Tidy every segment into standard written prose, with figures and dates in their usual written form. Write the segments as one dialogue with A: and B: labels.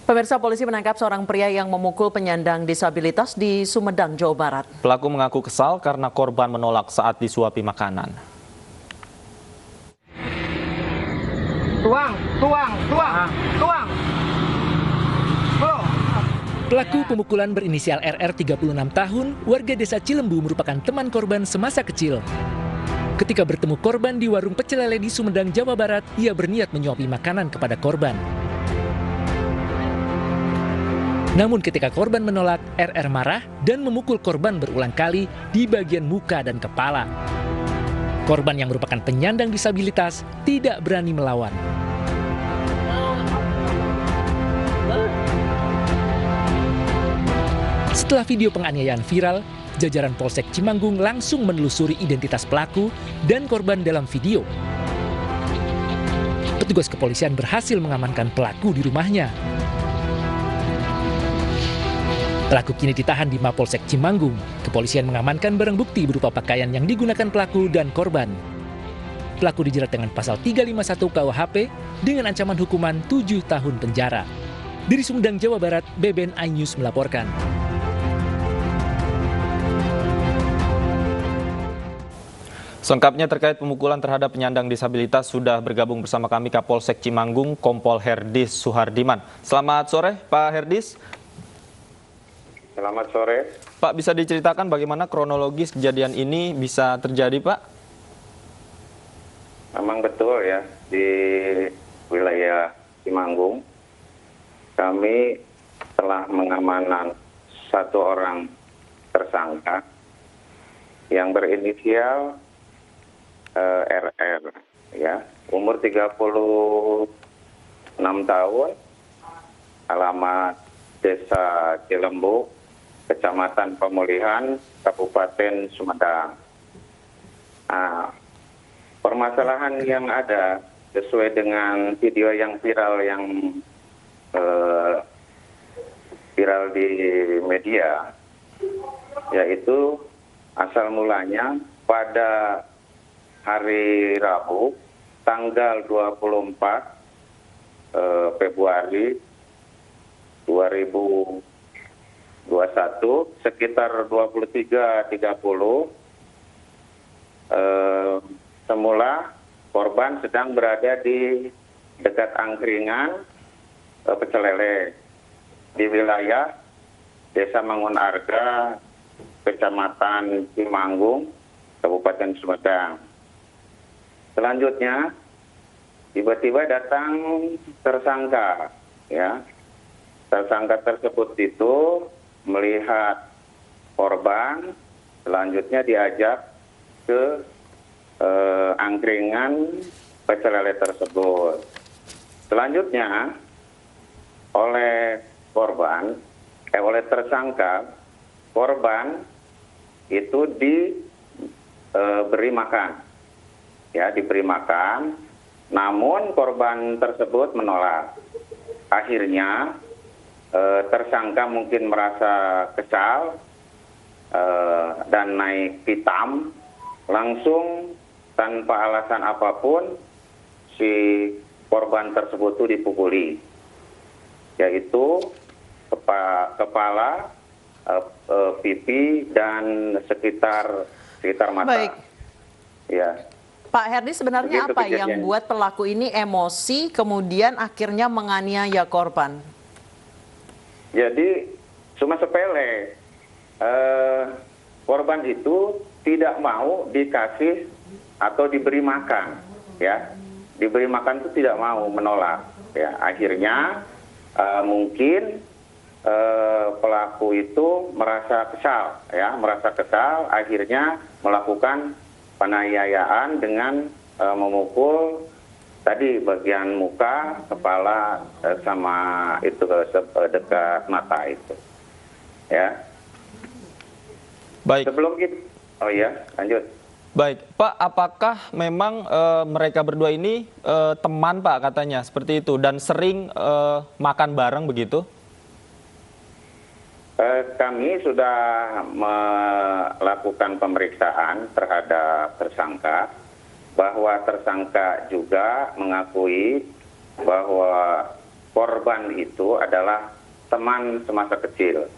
A: Pemirsa, polisi menangkap seorang pria yang memukul penyandang disabilitas di Sumedang, Jawa Barat.
B: Pelaku mengaku kesal karena korban menolak saat disuapi makanan.
C: Tuang.
D: Pelaku pemukulan berinisial RR 36 tahun, warga desa Cilembu merupakan teman korban semasa kecil. Ketika bertemu korban di warung pecel lele di Sumedang, Jawa Barat, ia berniat menyuapi makanan kepada korban. Namun ketika korban menolak, RR marah dan memukul korban berulang kali di bagian muka dan kepala. Korban yang merupakan penyandang disabilitas tidak berani melawan. Setelah video penganiayaan viral, jajaran Polsek Cimanggung langsung menelusuri identitas pelaku dan korban dalam video. Petugas kepolisian berhasil mengamankan pelaku di rumahnya. Pelaku kini ditahan di Mapolsek Cimanggung. Kepolisian mengamankan barang bukti berupa pakaian yang digunakan pelaku dan korban. Pelaku dijerat dengan pasal 351 KUHP dengan ancaman hukuman 7 tahun penjara. Dari Sumedang, Jawa Barat, Beben iNews melaporkan.
B: Selengkapnya terkait pemukulan terhadap penyandang disabilitas sudah bergabung bersama kami Kapolsek Cimanggung, Kompol Herdis Suhardiman. Selamat sore, Pak Herdis.
E: Selamat sore.
B: Pak, bisa diceritakan bagaimana kronologis kejadian ini bisa terjadi, Pak?
E: Memang betul ya, di wilayah Cimanggung, kami telah mengamankan satu orang tersangka yang berinisial RR, ya, umur 36 tahun, alamat Desa Cilembu, Kecamatan Pemulihan, Kabupaten Sumedang. Nah, permasalahan yang ada sesuai dengan video yang viral di media, yaitu asal mulanya pada hari Rabu, tanggal 24 Februari 2021, sekitar 23.30, semula korban sedang berada di dekat angkringan pecel lele di wilayah Desa Mangunarga, Kecamatan Cimanggung, Kabupaten Sumedang. Selanjutnya, tiba-tiba datang tersangka, ya. Tersangka tersebut itu melihat korban, selanjutnya diajak ke angkringan pecel lele tersebut. Selanjutnya, oleh tersangka, korban itu diberi makan, ya, diberi makan. Namun korban tersebut menolak. Akhirnya tersangka mungkin merasa kesal dan naik pitam, langsung tanpa alasan apapun si korban tersebut itu dipukuli, yaitu kepala, pipi, dan sekitar mata.
A: Baik.
E: Ya.
A: Pak Herdi, sebenarnya
E: Begitu
A: apa
E: kejadian.
A: yang buat pelaku ini emosi kemudian akhirnya menganiaya korban?
E: Jadi cuma sepele, korban itu tidak mau dikasih atau diberi makan, ya, diberi makan itu tidak mau, menolak, ya. Akhirnya mungkin pelaku itu merasa kesal, ya, akhirnya melakukan penganiayaan dengan memukul tadi bagian muka, kepala, sama itu dekat mata itu, ya.
B: Baik.
E: Sebelum itu, oh iya, lanjut.
B: Baik, Pak, apakah memang mereka berdua ini teman, Pak, katanya seperti itu, dan sering makan bareng begitu?
E: Kami sudah melakukan pemeriksaan terhadap tersangka, bahwa tersangka juga mengakui bahwa korban itu adalah teman semasa kecil.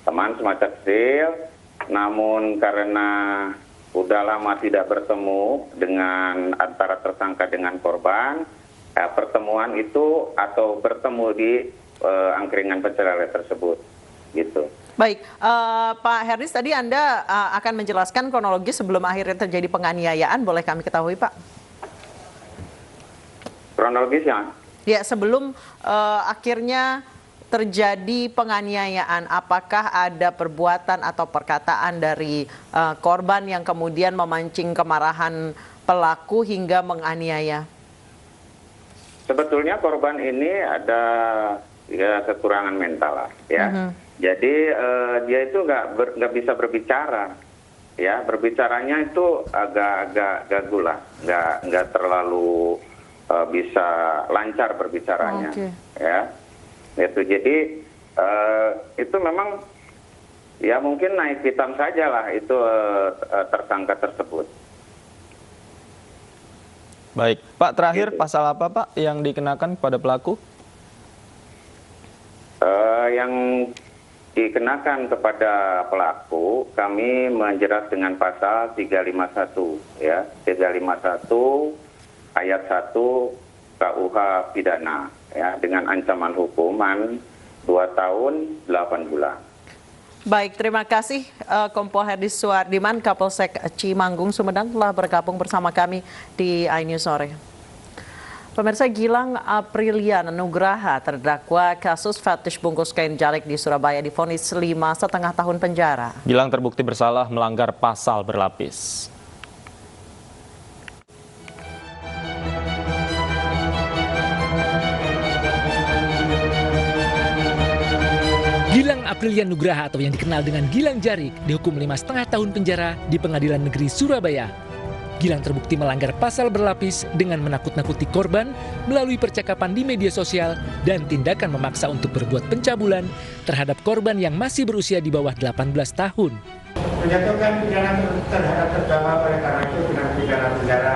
E: Teman semasa kecil, namun karena udah lama tidak bertemu dengan antara tersangka dengan korban, pertemuan itu atau bertemu di angkringan pecel lele tersebut, gitu.
A: Baik, Pak Herdis, tadi Anda akan menjelaskan kronologi sebelum akhirnya terjadi penganiayaan, boleh kami ketahui, Pak?
E: Kronologisnya?
A: Ya, sebelum akhirnya terjadi penganiayaan, apakah ada perbuatan atau perkataan dari korban yang kemudian memancing kemarahan pelaku hingga menganiaya?
E: Sebetulnya korban ini ada kekurangan mental lah, ya. Jadi dia itu nggak bisa berbicara, ya. Berbicaranya itu agak gagu lah, nggak terlalu bisa lancar berbicaranya, ya. Itu jadi itu memang ya mungkin naik hitam saja lah itu tersangka tersebut.
B: Baik, Pak, terakhir pasal apa, Pak, yang dikenakan pada pelaku?
E: Yang dikenakan kepada pelaku, kami menjerat dengan pasal 351, ya, 351 ayat 1 KUH pidana, ya, dengan ancaman hukuman 2 tahun 8 bulan.
A: Baik, terima kasih Kompol Herdis Suhardiman, Kapolsek Cimanggung, Sumedang telah bergabung bersama kami di iNews Sore. Pemirsa, Gilang Aprilian Nugraha terdakwa kasus fetish bungkus kain jalik di Surabaya divonis 5,5 tahun penjara.
B: Gilang terbukti bersalah melanggar pasal berlapis.
D: Gilang Aprilian Nugraha atau yang dikenal dengan Gilang Jarik dihukum 5,5 tahun penjara di Pengadilan Negeri Surabaya. Gilang terbukti melanggar pasal berlapis dengan menakut-nakuti korban melalui percakapan di media sosial dan tindakan memaksa untuk berbuat pencabulan terhadap korban yang masih berusia di bawah 18 tahun.
C: Menjatuhkan pidana terhadap terdakwa oleh karena itu dengan pidana penjara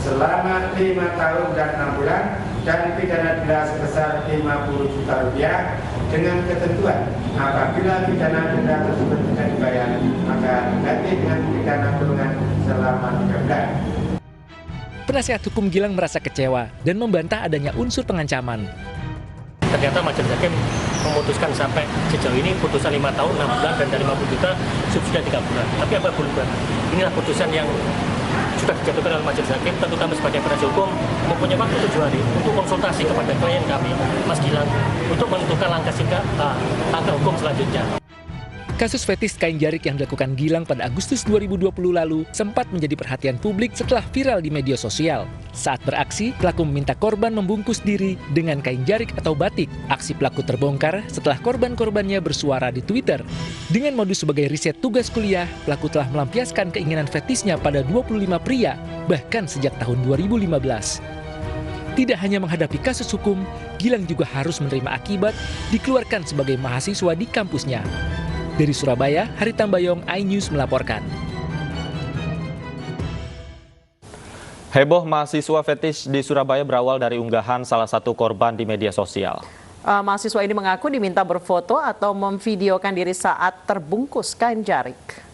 C: selama 5 tahun dan 6 bulan dan pidana denda sebesar 50 juta rupiah dengan ketentuan apabila pidana denda tersebut tidak dibayar maka diganti dengan pidana kurungan selama 3 bulan.
D: Penasihat hukum Gilang merasa kecewa dan membantah adanya unsur pengancaman.
F: Ternyata majelis hakim memutuskan sampai sejauh ini putusan 5 tahun 6 bulan dan dari 50 juta subsidi 3 bulan. Tapi apa bulan? Inilah putusan yang sudah dijatuhkan oleh majelis hakim. Tentu kami sebagai penasihat hukum mempunyai waktu 7 hari untuk konsultasi kepada klien kami, Mas Gilang, untuk menentukan langkah hukum selanjutnya.
D: Kasus fetis kain jarik yang dilakukan Gilang pada Agustus 2020 lalu sempat menjadi perhatian publik setelah viral di media sosial. Saat beraksi, pelaku meminta korban membungkus diri dengan kain jarik atau batik. Aksi pelaku terbongkar setelah korban-korbannya bersuara di Twitter. Dengan modus sebagai riset tugas kuliah, pelaku telah melampiaskan keinginan fetisnya pada 25 pria, bahkan sejak tahun 2015. Tidak hanya menghadapi kasus hukum, Gilang juga harus menerima akibat dikeluarkan sebagai mahasiswa di kampusnya. Dari Surabaya, Hari Tambayong, iNews melaporkan.
B: Heboh mahasiswa fetish di Surabaya berawal dari unggahan salah satu korban di media sosial.
A: Mahasiswa ini mengaku diminta berfoto atau memvideokan diri saat terbungkus kain jarik.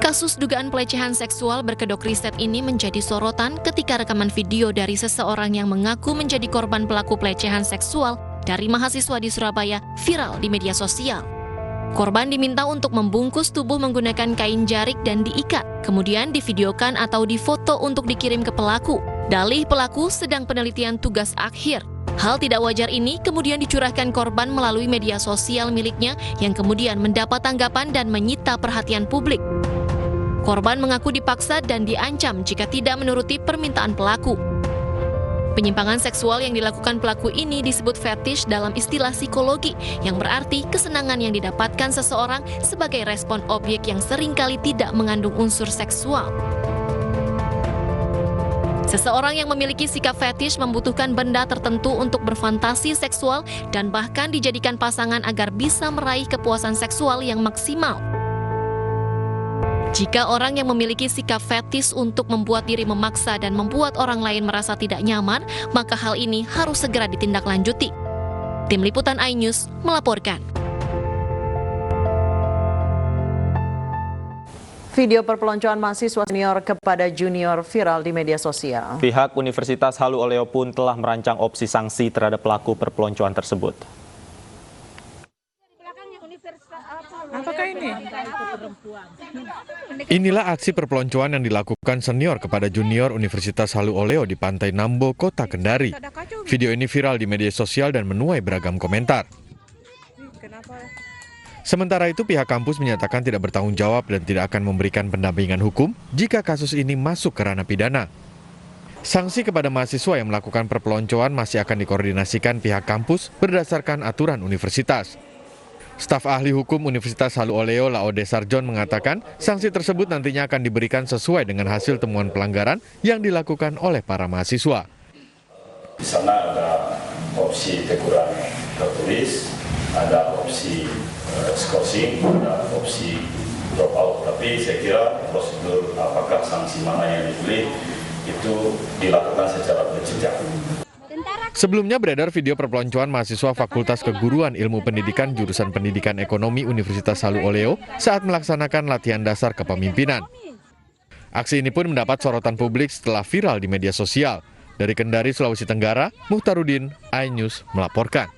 G: Kasus dugaan pelecehan seksual berkedok riset ini menjadi sorotan ketika rekaman video dari seseorang yang mengaku menjadi korban pelaku pelecehan seksual dari mahasiswa di Surabaya viral di media sosial. Korban diminta untuk membungkus tubuh menggunakan kain jarik dan diikat, kemudian divideokan atau difoto untuk dikirim ke pelaku. Dalih pelaku sedang penelitian tugas akhir. Hal tidak wajar ini kemudian dicurahkan korban melalui media sosial miliknya yang kemudian mendapat tanggapan dan menyita perhatian publik. Korban mengaku dipaksa dan diancam jika tidak menuruti permintaan pelaku. Penyimpangan seksual yang dilakukan pelaku ini disebut fetish dalam istilah psikologi, yang berarti kesenangan yang didapatkan seseorang sebagai respon objek yang seringkali tidak mengandung unsur seksual. Seseorang yang memiliki sikap fetish membutuhkan benda tertentu untuk berfantasi seksual dan bahkan dijadikan pasangan agar bisa meraih kepuasan seksual yang maksimal. Jika orang yang memiliki sikap fetis untuk membuat diri memaksa dan membuat orang lain merasa tidak nyaman, maka hal ini harus segera ditindaklanjuti. Tim Liputan iNews melaporkan.
A: Video perpeloncoan mahasiswa senior kepada junior viral di media sosial.
B: Pihak Universitas Halu Oleo pun telah merancang opsi sanksi terhadap pelaku perpeloncoan tersebut.
H: Apakah ini?
I: Inilah aksi perpeloncoan yang dilakukan senior kepada junior Universitas Halu Oleo di Pantai Nambo, Kota Kendari. Video ini viral di media sosial dan menuai beragam komentar. Sementara itu, pihak kampus menyatakan tidak bertanggung jawab dan tidak akan memberikan pendampingan hukum jika kasus ini masuk ke ranah pidana. Sanksi kepada mahasiswa yang melakukan perpeloncoan masih akan dikoordinasikan pihak kampus berdasarkan aturan universitas. Staf ahli hukum Universitas Halu Oleo Laode Sarjon mengatakan sanksi tersebut nantinya akan diberikan sesuai dengan hasil temuan pelanggaran yang dilakukan oleh para mahasiswa.
J: Di sana ada opsi teguran tertulis, ada opsi skorsing, ada opsi drop out. Tapi saya kira prosedur apakah sanksi mana yang dipilih itu dilakukan secara berjenjang.
I: Sebelumnya beredar video perpeloncoan mahasiswa Fakultas Keguruan Ilmu Pendidikan jurusan Pendidikan Ekonomi Universitas Halu Oleo saat melaksanakan latihan dasar kepemimpinan. Aksi ini pun mendapat sorotan publik setelah viral di media sosial. Dari Kendari, Sulawesi Tenggara, Muhtarudin, iNews melaporkan.